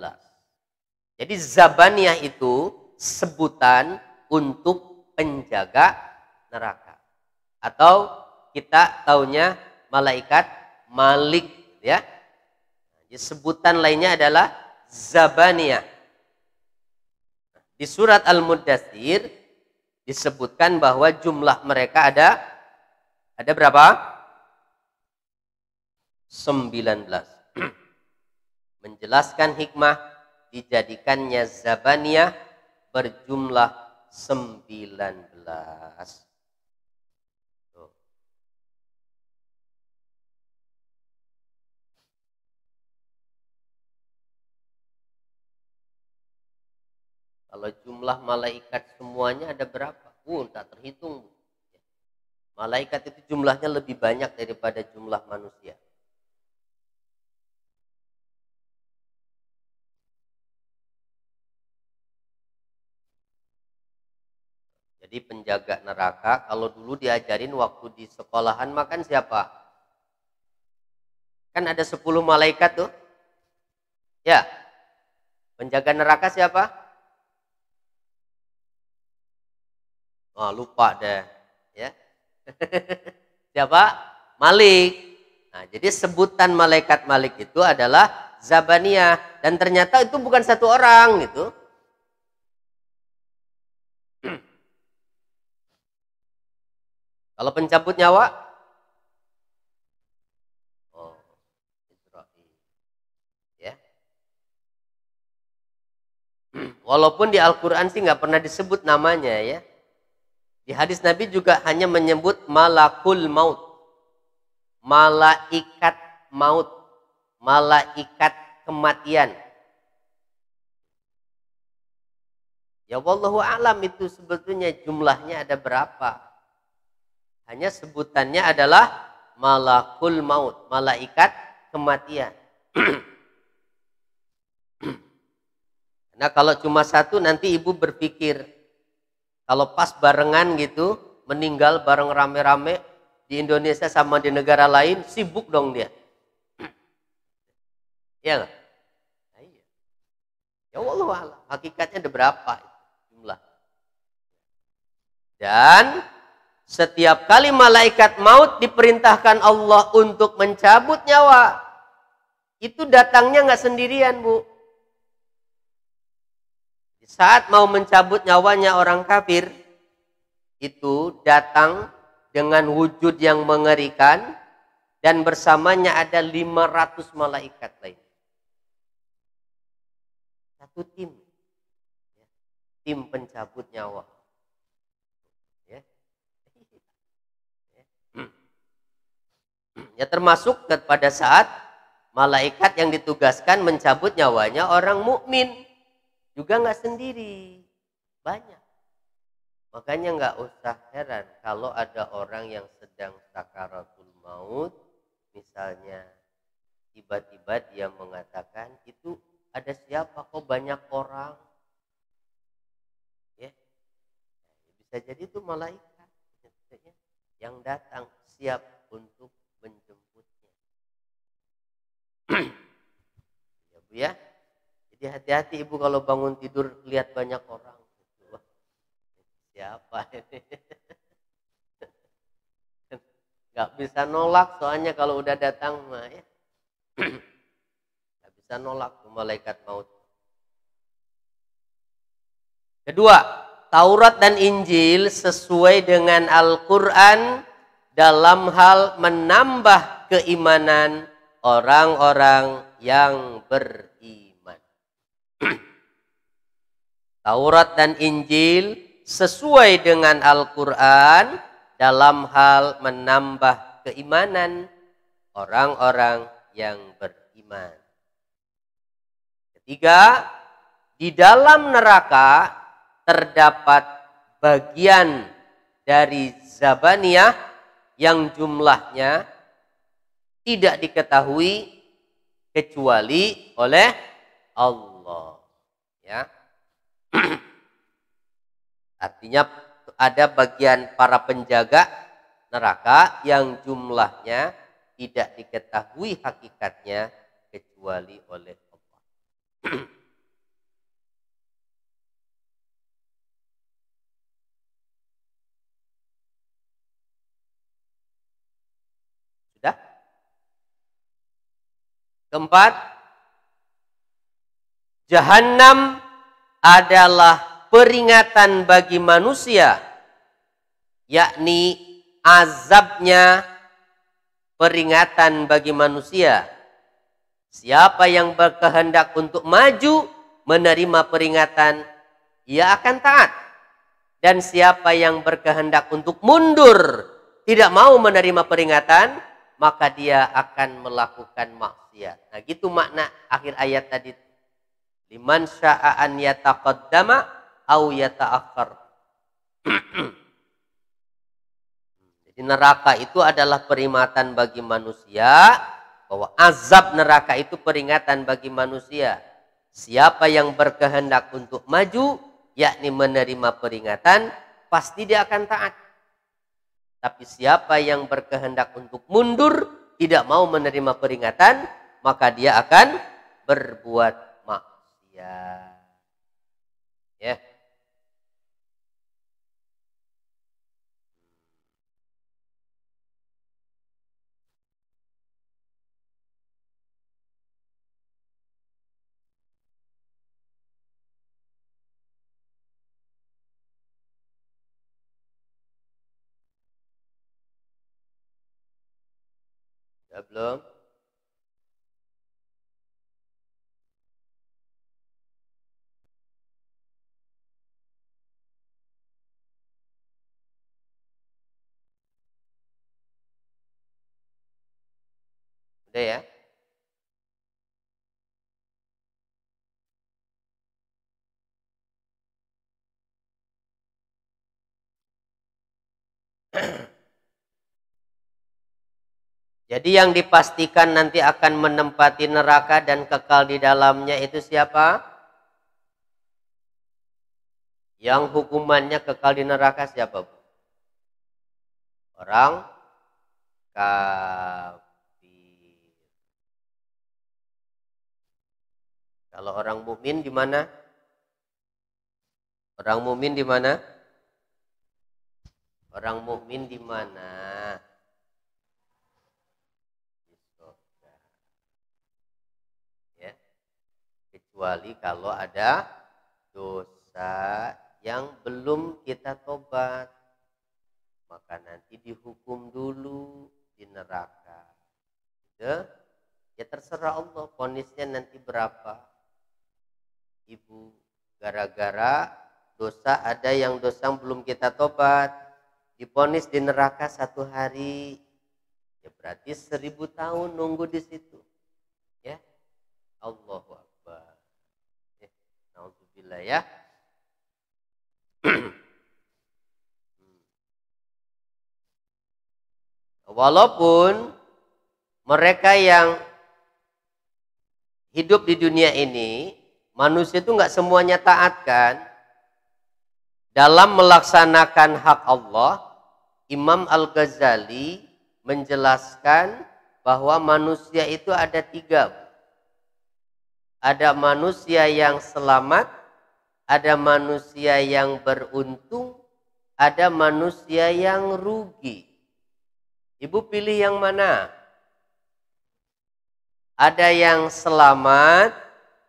Jadi zabaniyah itu sebutan untuk penjaga neraka, atau kita taunya malaikat Malik, ya. Jadi sebutan lainnya adalah zabaniyah. Di surat Al-Mudaththir disebutkan bahwa jumlah mereka ada berapa? 19. Menjelaskan hikmah dijadikannya zabaniyah berjumlah 19. Kalau jumlah malaikat semuanya ada berapa? Tak terhitung. Malaikat itu jumlahnya lebih banyak daripada jumlah manusia. Jadi penjaga neraka, kalau dulu diajarin waktu di sekolahan makan siapa? Kan ada 10 malaikat tuh. Ya. Penjaga neraka siapa? Oh, lupa deh, ya. Siapa? Malik. Nah, jadi sebutan malaikat Malik itu adalah zabaniyah, dan ternyata itu bukan satu orang gitu. Kalau pencabut nyawa, oh, Israil, ya. Walaupun di Al-Quran sih nggak pernah disebut namanya, ya. Di hadis Nabi juga hanya menyebut malakul maut. Malaikat maut. Malaikat kematian. Ya wallahu a'lam itu sebetulnya jumlahnya ada berapa. Hanya sebutannya adalah malakul maut. Malaikat kematian. Nah kalau cuma satu nanti ibu berpikir, kalau pas barengan gitu, meninggal bareng rame-rame di Indonesia sama di negara lain, sibuk dong dia. Iya nggak? Nah, iya. Ya Allah, hakikatnya ada berapa jumlah. Dan setiap kali malaikat maut diperintahkan Allah untuk mencabut nyawa, itu datangnya nggak sendirian, Bu. Saat mau mencabut nyawanya orang kafir, itu datang dengan wujud yang mengerikan, dan bersamanya ada 500 malaikat lain. Satu tim. Tim pencabut nyawa. Ya termasuk pada saat malaikat yang ditugaskan mencabut nyawanya orang mukmin. Juga nggak sendiri, banyak. Makanya nggak usah heran kalau ada orang yang sedang sakaratul maut, misalnya tiba-tiba dia mengatakan, itu ada siapa kok banyak orang? Ya, Bisa jadi itu malaikat yang datang siap untuk menjemputnya. Ya Bu ya. Jadi hati-hati Ibu kalau bangun tidur lihat banyak orang. Wah, siapa ini? Gak bisa nolak soalnya kalau udah datang mah ya. Gak bisa nolak malaikat maut. Kedua, Taurat dan Injil sesuai dengan Al-Quran dalam hal menambah keimanan orang-orang yang beriman. Taurat dan Injil sesuai dengan Al-Quran dalam hal menambah keimanan orang-orang yang beriman. Ketiga, di dalam neraka terdapat bagian dari Zabaniyah yang jumlahnya tidak diketahui kecuali oleh Allah. Ya. Artinya ada bagian para penjaga neraka yang jumlahnya tidak diketahui hakikatnya kecuali oleh Allah. Sudah? Keempat, Jahannam adalah peringatan bagi manusia, yakni azabnya peringatan bagi manusia. Siapa yang berkehendak untuk maju menerima peringatan, ia akan taat. Dan siapa yang berkehendak untuk mundur, tidak mau menerima peringatan, maka dia akan melakukan maksiat. Nah, gitu makna akhir ayat tadi. Liman syaa an yataqaddama au yata'akhkhar. Jadi neraka itu adalah peringatan bagi manusia, bahwa azab neraka itu peringatan bagi manusia. Siapa yang berkehendak untuk maju, yakni menerima peringatan, pasti dia akan taat. Tapi siapa yang berkehendak untuk mundur, tidak mau menerima peringatan, maka dia akan berbuat maksiat. Ya. Ya belum? Udah ya? Jadi yang dipastikan nanti akan menempati neraka dan kekal di dalamnya itu siapa? Yang hukumannya kekal di neraka siapa, Bu? Orang kafir. Kalau orang mukmin di mana? Orang mukmin di mana? Orang mukmin di mana? Kecuali kalau ada dosa yang belum kita tobat, maka nanti dihukum dulu di neraka. Ya terserah Allah, vonisnya nanti berapa. Ibu, gara-gara dosa ada yang dosa belum kita tobat, divonis di neraka 1 hari, ya berarti 1000 tahun nunggu di situ. Ya, Allahu Akbar. Nauzubillah ya. Walaupun mereka yang hidup di dunia ini, manusia itu nggak semuanya taat kan. dalam melaksanakan hak Allah, Imam Al-Ghazali menjelaskan bahwa manusia itu ada 3. Ada manusia yang selamat, ada manusia yang beruntung, ada manusia yang rugi. Ibu pilih yang mana? Ada yang selamat,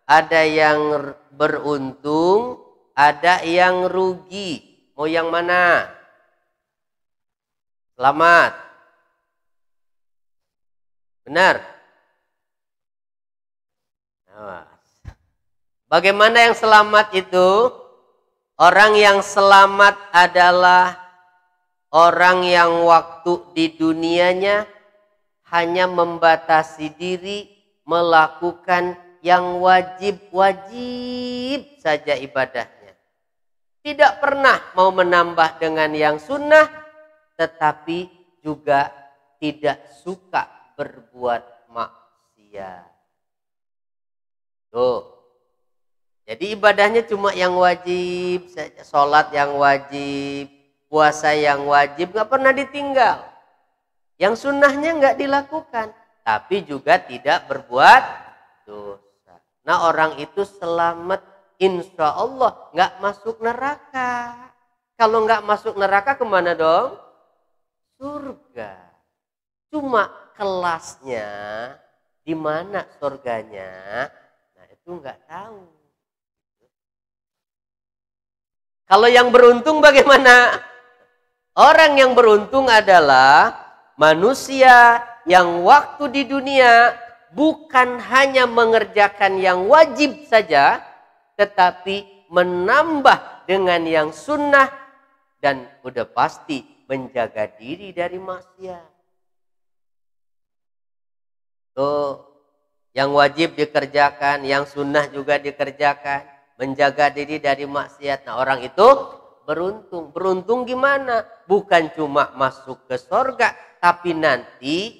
ada yang beruntung, ada yang rugi. Mau yang mana? Selamat. Benar? Bagaimana yang selamat itu? Orang yang selamat adalah orang yang waktu di dunianya hanya membatasi diri melakukan yang wajib-wajib saja ibadahnya. Tidak pernah mau menambah dengan yang sunnah, tetapi juga tidak suka berbuat maksiat. Tuh. Jadi ibadahnya cuma yang wajib saja, sholat yang wajib, puasa yang wajib, nggak pernah ditinggal. Yang sunnahnya nggak dilakukan, tapi juga tidak berbuat dosa. Nah orang itu selamat, insya Allah nggak masuk neraka. Kalau nggak masuk neraka kemana dong? Surga. Cuma kelasnya di mana surganya, nah itu nggak tahu. Kalau yang beruntung bagaimana? Orang yang beruntung adalah manusia yang waktu di dunia bukan hanya mengerjakan yang wajib saja, tetapi menambah dengan yang sunnah dan udah pasti menjaga diri dari maksiat. Tuh, yang wajib dikerjakan, yang sunnah juga dikerjakan. Menjaga diri dari maksiat. Nah orang itu beruntung. Beruntung gimana? Bukan cuma masuk ke sorga, tapi nanti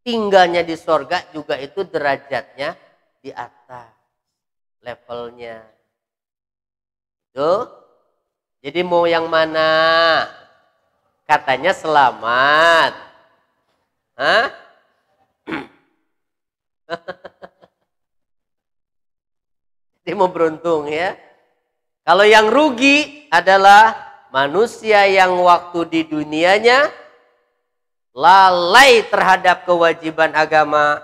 tinggalnya di sorga juga itu derajatnya di atas levelnya. Tuh. Jadi mau yang mana? Katanya selamat. Hah? Dia mau beruntung ya. Kalau yang rugi adalah manusia yang waktu di dunianya lalai terhadap kewajiban agama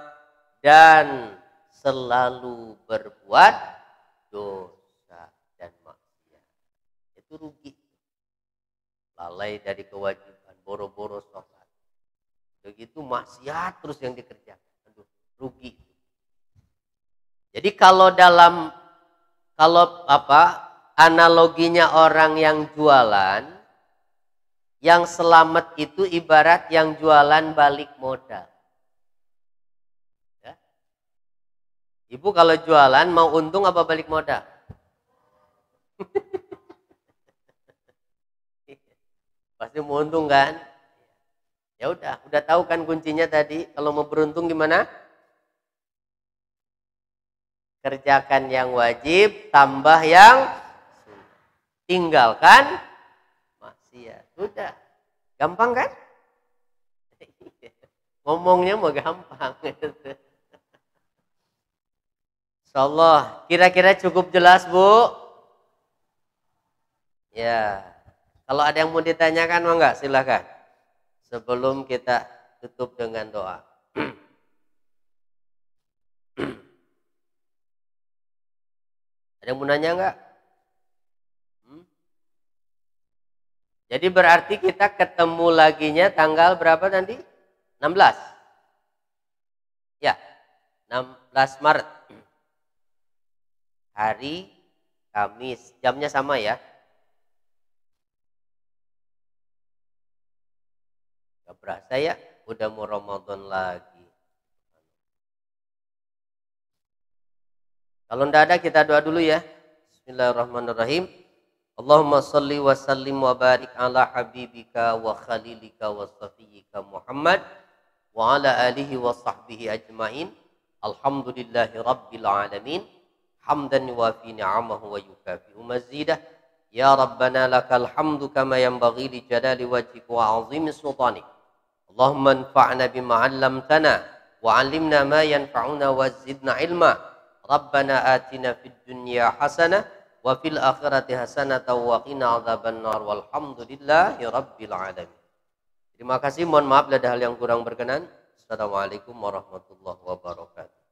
dan selalu berbuat dosa dan maksiat. Itu rugi. Lalai dari kewajiban, boro-boro sholat. Begitu maksiat terus yang dikerjakan. Aduh, rugi. Jadi kalau analoginya orang yang jualan, yang selamat itu ibarat yang jualan balik modal. Ya. Ibu kalau jualan mau untung apa balik modal? Pasti mau untung kan? Ya udah tahu kan kuncinya tadi. Kalau mau beruntung gimana? Kerjakan yang wajib, tambah yang sunnah. Tinggalkan maksiat. Sudah. Gampang kan? Ngomongnya mau gampang. Insyaallah. Kira-kira cukup jelas, Bu? Ya. Kalau ada yang mau ditanyakan, mau enggak? Silakan. Sebelum kita tutup dengan doa. Ada yang mau nanya enggak? Jadi berarti kita ketemu laginya tanggal berapa nanti? 16. Ya, 16 Maret. Hari Kamis. Jamnya sama ya. Gak berasa ya, udah mau Ramadan lagi. Kalau tidak ada kita doa dulu ya. Bismillahirrahmanirrahim. Allahumma salli wa sallim wa barik ala habibika wa khalilika wa safiyika Muhammad wa ala alihi wa sahbihi ajmain. Alhamdulillahi rabbil alamin. Hamdan wa fi ni'amahu wa yukafi'u mazidah. Ya Rabbana lakal hamdu kama yanbaghi li jalali wajhika wa 'azimi sultanik. Allahumma anfa'na bima 'allamtana wa 'allimna ma yanfa'una wa zidna ilma. Rabbana atina fid dunya hasanah wa fil akhirati hasanah wa qina 'adzabannar walhamdulillahi rabbil alamin. Terima kasih, mohon maaf bila ada hal yang kurang berkenan. Assalamualaikum warahmatullahi wabarakatuh.